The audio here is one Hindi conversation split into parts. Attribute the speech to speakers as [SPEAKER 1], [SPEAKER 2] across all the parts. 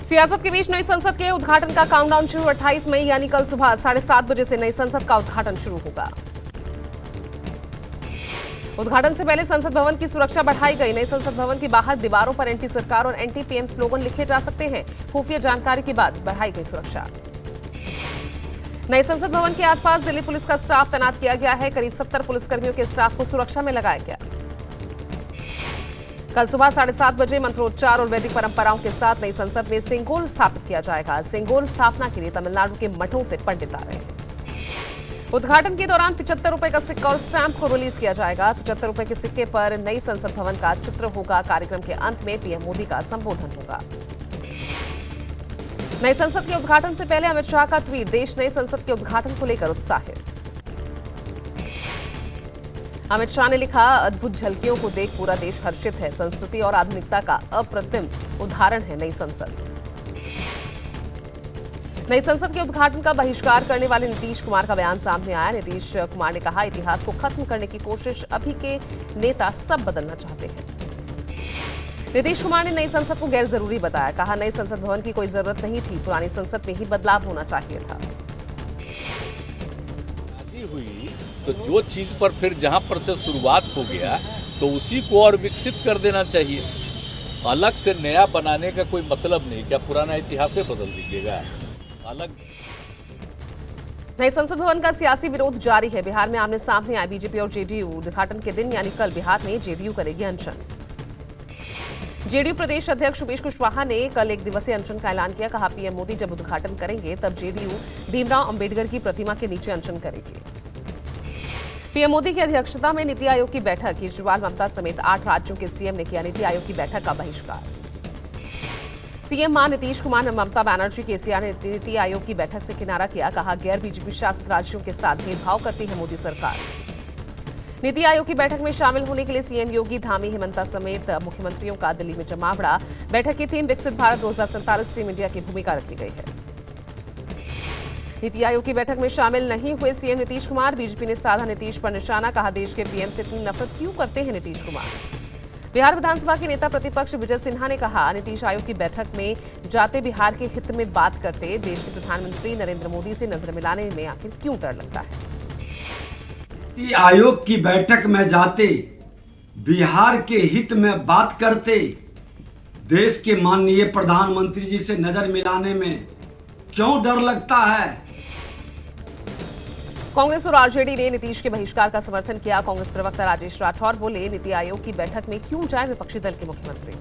[SPEAKER 1] सियासत के बीच नई संसद के उद्घाटन का काउंटडाउन शुरू 28 मई यानी कल सुबह 7:30 बजे से नई संसद का उद्घाटन शुरू होगा। उद्घाटन से पहले संसद भवन की सुरक्षा बढ़ाई गई। नई संसद भवन के बाहर दीवारों पर एंटी सरकार और एंटी पीएम स्लोगन लिखे जा सकते हैं। खुफिया जानकारी के बाद बढ़ाई गई सुरक्षा। नई संसद भवन के आसपास दिल्ली पुलिस का स्टाफ तैनात किया गया है। करीब 70 पुलिसकर्मियों के स्टाफ को सुरक्षा में लगाया गया। कल सुबह 7:30 बजे मंत्रोच्चार और वैदिक परंपराओं के साथ नई संसद में सिंगोल स्थापित किया जाएगा। सिंगोल स्थापना के लिए तमिलनाडु के मठों से पंडित आ रहे हैं। उद्घाटन के दौरान 75 रुपए का सिक्का और स्टैंप को रिलीज किया जाएगा। 75 रुपए के सिक्के पर नई संसद भवन का चित्र होगा। कार्यक्रम के अंत में पीएम मोदी का संबोधन होगा। नई संसद के उद्घाटन से पहले अमित शाह का ट्वीट। देश नई संसद के उद्घाटन को लेकर उत्साहित। अमित शाह ने लिखा, अद्भुत झलकियों को देख पूरा देश हर्षित है। संस्कृति और आधुनिकता का अप्रतिम उदाहरण है नई संसद। नई संसद के उद्घाटन का बहिष्कार करने वाले नीतीश कुमार का बयान सामने आया। नीतीश कुमार ने कहा, इतिहास को खत्म करने की कोशिश अभी के नेता सब बदलना चाहते हैं। नीतीश कुमार ने नई संसद को गैर जरूरी बताया। कहा, नई संसद भवन की कोई जरूरत नहीं थी, पुरानी संसद में ही बदलाव होना चाहिए था।
[SPEAKER 2] हुई तो जो चीज पर फिर जहां पर से शुरुआत हो गया तो उसी को और विकसित कर देना चाहिए। अलग से नया बनाने का कोई मतलब नहीं। क्या पुराना इतिहास से बदल दीजिएगा? अलग
[SPEAKER 1] नई संसद भवन का सियासी विरोध जारी है। बिहार में आमने सामने आए बीजेपी और जेडीयू। उद्घाटन के दिन यानी कल बिहार में जेडीयू करेगी अनशन। जेडीयू प्रदेश अध्यक्ष उमेश कुशवाहा ने कल एक दिवसीय अनशन का ऐलान किया। कहा, पीएम मोदी जब उद्घाटन करेंगे तब जेडीयू भीमराव अंबेडकर की प्रतिमा के नीचे अनशन करेगी। पीएम मोदी की अध्यक्षता में नीति आयोग की बैठक। केजरीवाल, ममता समेत 8 राज्यों के सीएम ने किया नीति आयोग की बैठक का बहिष्कार। सीएम मां नीतीश कुमार ने ममता बनर्जी, केसीआर ने नीति आयोग की बैठक से किनारा किया। कहा, गैर बीजेपी शासित राज्यों के साथ भेदभाव करती है मोदी सरकार। नीति आयोग की बैठक में शामिल होने के लिए सीएम योगी, धामी, हेमंता समेत मुख्यमंत्रियों का दिल्ली में जमावड़ा। बैठक की थीम विकसित भारत 2047 टीम इंडिया की भूमिका रखी गई है। नीति आयोग की बैठक में शामिल नहीं हुए सीएम नीतीश कुमार। बीजेपी ने साधा नीतीश पर निशाना। कहा, देश के पीएम से इतनी नफरत क्यों करते हैं नीतीश कुमार। बिहार विधानसभा के नेता प्रतिपक्ष विजय सिन्हा ने कहा, नीतीश आयोग की बैठक में जाते बिहार के हित में बात करते। देश के प्रधानमंत्री नरेंद्र मोदी से नजर मिलाने में आखिर क्यों डर लगता है।
[SPEAKER 3] नीति आयोग की बैठक में जाते बिहार के हित में बात करते। देश के माननीय प्रधानमंत्री जी से नजर मिलाने में क्यों डर लगता है।
[SPEAKER 1] कांग्रेस और आरजेडी ने नीतीश के बहिष्कार का समर्थन किया। कांग्रेस प्रवक्ता राजेश राठौर बोले, नीति आयोग की बैठक में क्यों जाए विपक्षी दल के मुख्यमंत्री।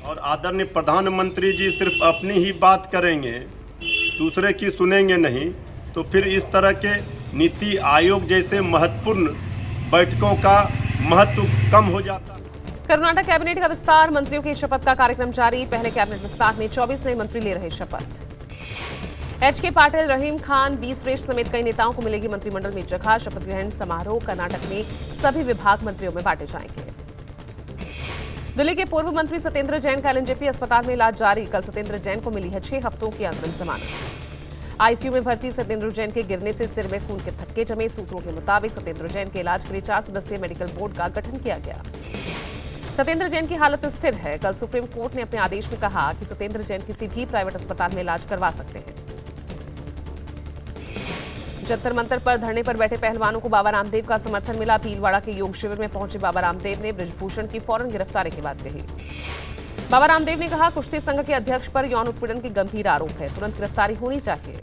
[SPEAKER 4] और आदरणीय प्रधानमंत्री जी सिर्फ अपनी ही बात करेंगे, दूसरे की सुनेंगे नहीं, तो फिर इस तरह के नीति आयोग जैसे महत्वपूर्ण बैठकों का महत्व कम हो जाता है।
[SPEAKER 1] कर्नाटक कैबिनेट का विस्तार, मंत्रियों की शपथ का कार्यक्रम जारी। पहले कैबिनेट विस्तार में 24 नए मंत्री ले रहे शपथ। एच.के. पाटिल, रहीम खान, बी. सुरेश समेत कई नेताओं को मिलेगी मंत्रिमंडल में जगह। शपथ ग्रहण समारोह कर्नाटक में सभी विभाग मंत्रियों में बांटे जाएंगे। दिल्ली के पूर्व मंत्री सत्येंद्र जैन का एलएनजेपी अस्पताल में इलाज जारी। कल सत्येंद्र जैन को मिली है 6 हफ्तों की अंतरिम जमानत। आईसीयू में भर्ती सत्येंद्र जैन के गिरने से सिर में खून के थक्के जमे। सूत्रों के मुताबिक सत्येंद्र जैन के इलाज के लिए 4 सदस्यीय मेडिकल बोर्ड का गठन किया गया। सत्येंद्र जैन की हालत स्थिर है। कल सुप्रीम कोर्ट ने अपने आदेश में कहा कि सत्येंद्र जैन किसी भी प्राइवेट अस्पताल में इलाज करवा सकते हैं। जंतर मंतर पर धरने पर बैठे पहलवानों को बाबा रामदेव का समर्थन मिला। भीलवाड़ा के योग शिविर में पहुंचे बाबा रामदेव ने बृजभूषण की फौरन गिरफ्तारी की बात कही। बाबा रामदेव ने कहा, कुश्ती संघ के अध्यक्ष पर यौन उत्पीड़न के गंभीर आरोप है, तुरंत गिरफ्तारी होनी चाहिए।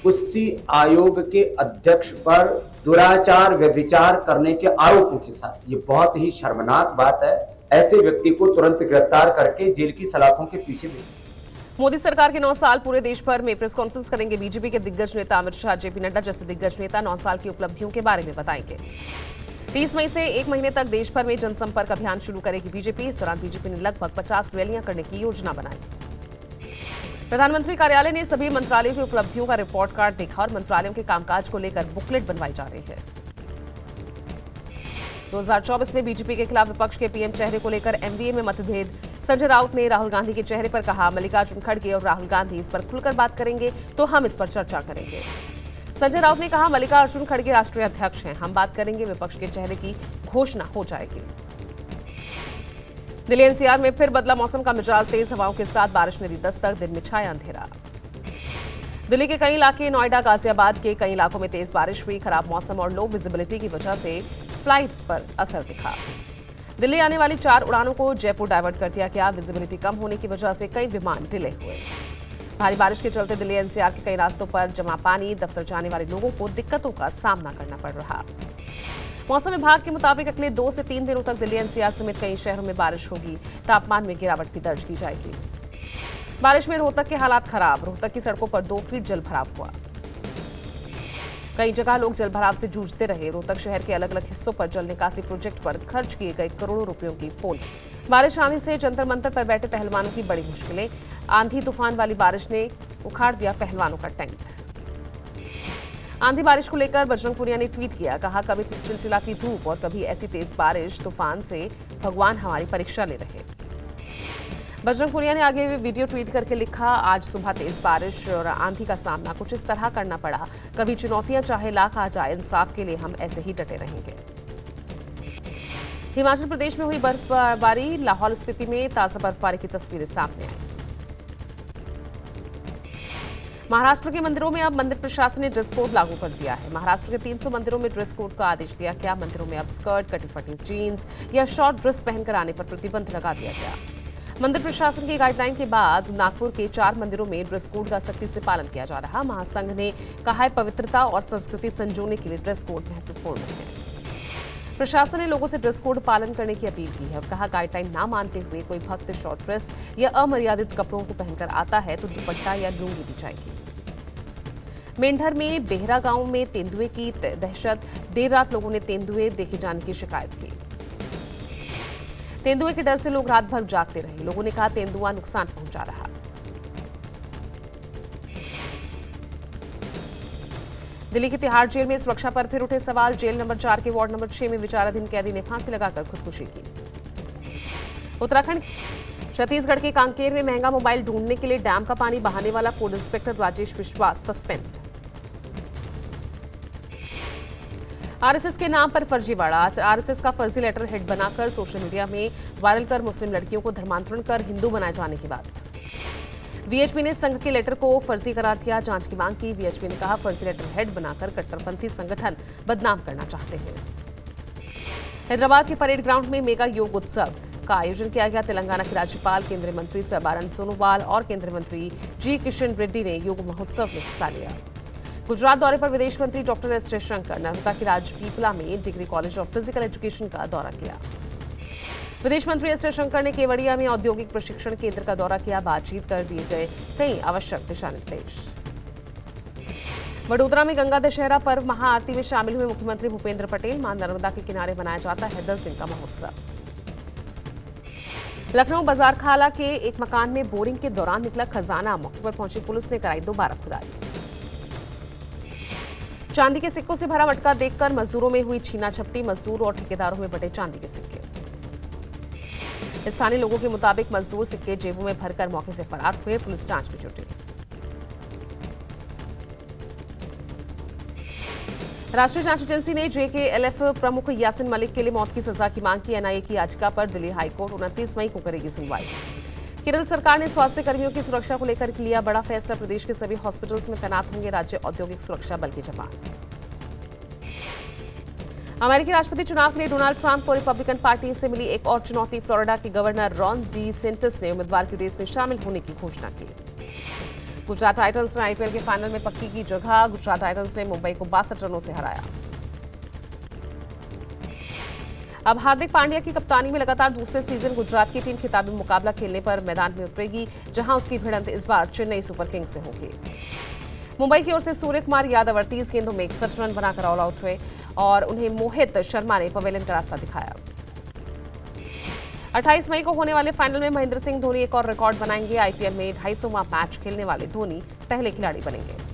[SPEAKER 5] कुश्ती आयोग के अध्यक्ष पर दुराचार व्यभिचार करने के आरोपों के साथ ये बहुत ही शर्मनाक बात है। ऐसे व्यक्ति को तुरंत गिरफ्तार करके जेल की सलाखों के पीछे भेजें।
[SPEAKER 1] मोदी सरकार के 9 साल पूरे देश भर में प्रेस कॉन्फ्रेंस करेंगे। बीजेपी के दिग्गज नेता अमित शाह, जेपी नड्डा जैसे दिग्गज नेता 9 साल की उपलब्धियों के बारे में बताएंगे। 30 मई से 1 महीने तक देश भर में जनसंपर्क अभियान शुरू करेगी बीजेपी। इस दौरान बीजेपी ने लगभग 50 रैलियां करने की योजना बनाई। प्रधानमंत्री कार्यालय ने सभी मंत्रालयों की उपलब्धियों का रिपोर्ट कार्ड देखा और मंत्रालयों के कामकाज को लेकर बुकलेट बनवाई जा रही है। 2024 में बीजेपी के खिलाफ विपक्ष के पीएम चेहरे को लेकर एमवीए में मतभेद। संजय राउत ने राहुल गांधी के चेहरे पर कहा, मल्लिकार्जुन खड़गे और राहुल गांधी इस पर खुलकर बात करेंगे तो हम इस पर चर्चा करेंगे। संजय राउत ने कहा, मल्लिकार्जुन खड़गे राष्ट्रीय अध्यक्ष हैं, हम बात करेंगे, विपक्ष के चेहरे की घोषणा हो जाएगी। दिल्ली एनसीआर में फिर बदला मौसम का मिजाज, तेज हवाओं के साथ बारिश ने दी दस्तक, दिन में छाया अंधेरा। दिल्ली के कई इलाके, नोएडा, गाजियाबाद के कई इलाकों में तेज बारिश हुई। खराब मौसम और लो विजिबिलिटी की वजह से फ्लाइट्स पर असर दिखा। दिल्ली आने वाली 4 उड़ानों को जयपुर डायवर्ट कर दिया गया। विजिबिलिटी कम होने की वजह से कई विमान डिले हुए। भारी बारिश के चलते दिल्ली एनसीआर के कई रास्तों पर जमा पानी, दफ्तर जाने वाले लोगों को दिक्कतों का सामना करना पड़ रहा। मौसम विभाग के मुताबिक अगले 2 से 3 दिनों तक दिल्ली एनसीआर समेत कई शहरों में बारिश होगी। तापमान में गिरावट भी दर्ज की जाएगी। बारिश में रोहतक के हालात खराब, रोहतक की सड़कों पर 2 फीट जलभराव हुआ। कई जगह लोग जलभराव से जूझते रहे। रोहतक शहर के अलग अलग हिस्सों पर जल निकासी प्रोजेक्ट पर खर्च किए गए करोड़ों रुपयों की पोल। बारिश आने से जंतर मंतर पर बैठे पहलवानों की बड़ी मुश्किलें। आंधी तूफान वाली बारिश ने उखाड़ दिया पहलवानों का टेंट। आंधी बारिश को लेकर बजरंग पुनिया ने ट्वीट किया, कहा कभी चिलचिलाती धूप और कभी ऐसी तेज बारिश तूफान से भगवान हमारी परीक्षा ले रहे। बजरंग पुनिया ने आगे वीडियो ट्वीट करके लिखा, आज सुबह तेज बारिश और आंधी का सामना कुछ इस तरह करना पड़ा। कभी चुनौतियां चाहे लाख आ जाए, इंसाफ के लिए हम ऐसे ही डटे रहेंगे। हिमाचल प्रदेश में हुई बर्फबारी, लाहौल स्पीति में ताजा बर्फबारी की तस्वीरें सामने आई। महाराष्ट्र के मंदिरों में अब मंदिर प्रशासन ने ड्रेस कोड लागू कर दिया है। महाराष्ट्र के 300 मंदिरों में ड्रेस कोड का आदेश दिया गया। मंदिरों में अब स्कर्ट, कटी फटी जीन्स या शॉर्ट ड्रेस पहनकर आने पर प्रतिबंध लगा दिया गया। मंदिर प्रशासन की गाइडलाइन के बाद नागपुर के 4 मंदिरों में ड्रेस कोड का सख्ती से पालन किया जा रहा। महासंघ ने कहा है, पवित्रता और संस्कृति संजोने के लिए ड्रेस कोड महत्वपूर्ण है। प्रशासन ने लोगों से ड्रेस कोड पालन करने की अपील की है। कहा, गाइडलाइन ना मानते हुए कोई भक्त शॉर्ट ड्रेस या अमर्यादित कपड़ों को पहनकर आता है तो दुपट्टा या लुंगी दी जाएगी। मेंढर में बेहरा गांव में तेंदुए की दहशत, देर रात लोगों ने तेंदुए देखे जाने की शिकायत की। तेंदुए के डर से लोग रात भर जागते रहे। लोगों ने कहा, तेंदुआ नुकसान पहुंचा रहा। दिल्ली की तिहाड़ जेल में सुरक्षा पर फिर उठे सवाल। जेल नंबर 4 के वार्ड नंबर 6 में विचाराधीन कैदी ने फांसी लगाकर खुदकुशी की। उत्तराखंड छत्तीसगढ़ के कांकेर में महंगा मोबाइल ढूंढने के लिए डैम का पानी बहाने वाला फूड इंस्पेक्टर राजेश विश्वास सस्पेंड। आरएसएस के नाम पर फर्जीवाड़ा, आरएसएस का फर्जी लेटर हेड बनाकर सोशल मीडिया में वायरल कर मुस्लिम लड़कियों को धर्मांतरण कर हिंदू बनाए जाने की बात। वीएचपी ने संघ के लेटर को फर्जी करार दिया, जांच की मांग की। वीएचपी ने कहा, फर्जी लेटर हेड बनाकर कट्टरपंथी संगठन बदनाम करना चाहते हैं। हैदराबाद के परेड ग्राउंड में मेगा योग उत्सव का आयोजन किया गया। तेलंगाना के राज्यपाल, केंद्रीय मंत्री सर्बानंद सोनोवाल और केंद्रीय मंत्री जी किशन रेड्डी ने योग महोत्सव में हिस्सा लिया। गुजरात दौरे पर विदेश मंत्री डॉक्टर एस जयशंकर नर्मदा के राजपीपला में degree college of physical education का दौरा किया। विदेश मंत्री एस जयशंकर ने केवड़िया में औद्योगिक प्रशिक्षण केंद्र का दौरा किया। बातचीत कर दिए गए कई आवश्यक दिशा निर्देश। वडोदरा में गंगा दशहरा पर्व महाआरती में शामिल हुए मुख्यमंत्री भूपेंद्र पटेल। मां नर्मदा के किनारे बनाया जाता है 10 दिन का महोत्सव। लखनऊ बाजार खाला के एक मकान में बोरिंग के दौरान निकला खजाना। मौके पर पहुंची पुलिस ने कराई दोबारा खुदाई। चांदी के सिक्कों से भरा मटका देखकर मजदूरों में हुई छीना झपटी। मजदूर और ठेकेदारों में बटे चांदी के सिक्के। स्थानीय लोगों के मुताबिक मजदूर सिक्के जेबों में भरकर मौके से फरार हुए। पुलिस जांच में जुटी। राष्ट्रीय जांच एजेंसी ने जेकेएलएफ प्रमुख यासिन मलिक के लिए मौत की सजा की मांग की। एनआईए की याचिका पर दिल्ली हाईकोर्ट 29 मई को करेगी सुनवाई। केरल सरकार ने स्वास्थ्य कर्मियों की सुरक्षा को लेकर लिया बड़ा फैसला। प्रदेश के सभी हॉस्पिटल्स में तैनात होंगे राज्य औद्योगिक सुरक्षा बल के जवान। अमेरिकी राष्ट्रपति चुनाव के लिए डोनाल्ड ट्रंप को रिपब्लिकन पार्टी से मिली एक और चुनौती। फ्लोरिडा के गवर्नर रॉन डी सेंटिस ने उम्मीदवार की रेस में शामिल होने की घोषणा की। गुजरात टाइटंस ने आईपीएल के फाइनल में पक्की की जगह। गुजरात टाइटंस ने मुंबई को 62 रनों से हराया। अब हार्दिक पांड्या की कप्तानी में लगातार दूसरे सीजन गुजरात की टीम खिताबी मुकाबला खेलने पर मैदान में उतरेगी, जहां उसकी भिड़ंत इस बार चेन्नई सुपर किंग्स से होगी। मुंबई की ओर से सूर्य कुमार यादव 38 गेंदों में 61 रन बनाकर ऑल आउट हुए और उन्हें मोहित शर्मा ने पवेलियन का रास्ता दिखाया। 28 मई को होने वाले फाइनल में महेंद्र सिंह धोनी एक और रिकॉर्ड बनाएंगे। आईपीएल में 250वां मैच खेलने वाले धोनी पहले खिलाड़ी बनेंगे।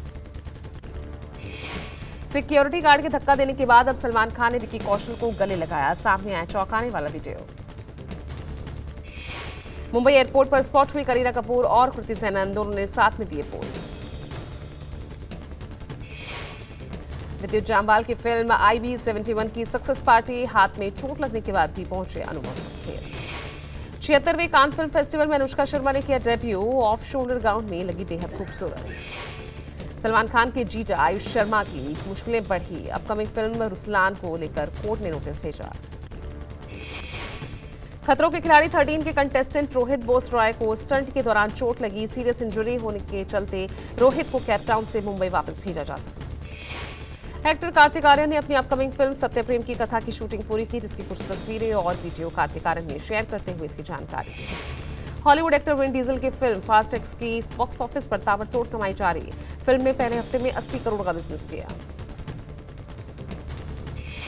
[SPEAKER 1] सिक्योरिटी गार्ड के धक्का देने के बाद अब सलमान खान ने विकी कौशल को गले लगाया। सामने आया चौंकाने वाला वीडियो। मुंबई एयरपोर्ट पर स्पॉट हुई करीना कपूर और कृति सेनन, दोनों ने साथ में दिए पोज। विद्युत जामवाल की फिल्म IB71 की सक्सेस पार्टी। हाथ में चोट लगने के बाद भी पहुंचे अनुभव खेर। 76वें कान फिल्म फेस्टिवल में अनुष्का शर्मा ने किया डेब्यू। ऑफ शोल्डर गाउन में लगी बेहद खूबसूरत। सलमान खान के जीजा आयुष शर्मा की मुश्किलें बढ़ी। अपकमिंग फिल्म रुसलान को लेकर कोर्ट ने नोटिस भेजा। खतरों के खिलाड़ी 13 के कंटेस्टेंट रोहित बोस रॉय को स्टंट के दौरान चोट लगी। सीरियस इंजरी होने के चलते रोहित को केप टाउन से मुंबई वापस भेजा जा सका। एक्टर कार्तिक आर्यन ने अपनी अपकमिंग फिल्म सत्यप्रेम की कथा की शूटिंग पूरी की, जिसकी कुछ तस्वीरें और वीडियो कार्तिक आर्यन ने शेयर करते हुए इसकी जानकारी दी। हॉलीवुड एक्टर विन डीजल की फिल्म फास्ट एक्स की बॉक्स ऑफिस पर ताबड़तोड़ कमाई जारी। फिल्म ने पहले हफ्ते में 80 करोड़ का बिजनेस किया।